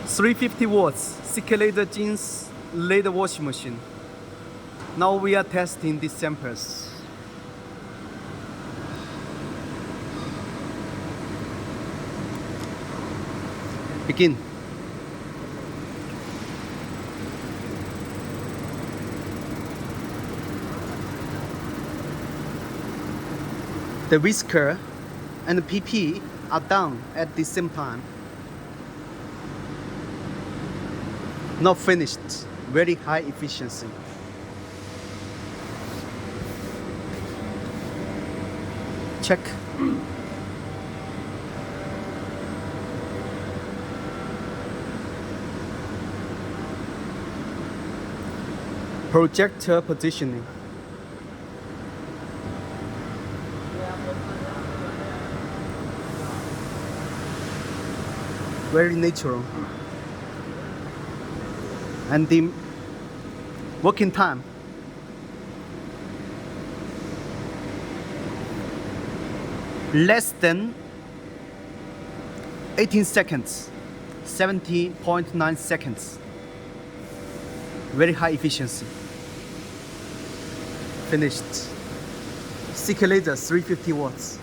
350 watts CKLASER jeans leather washing machine. Now we are testing these samples. Begin. The whisker and the PP are done at the same time. Not finished. Very high efficiency. Check. Projector positioning. Very natural. And the working time less than 18 seconds, 70.9 seconds. Very high efficiency. Finished. CKLASER 350 watts.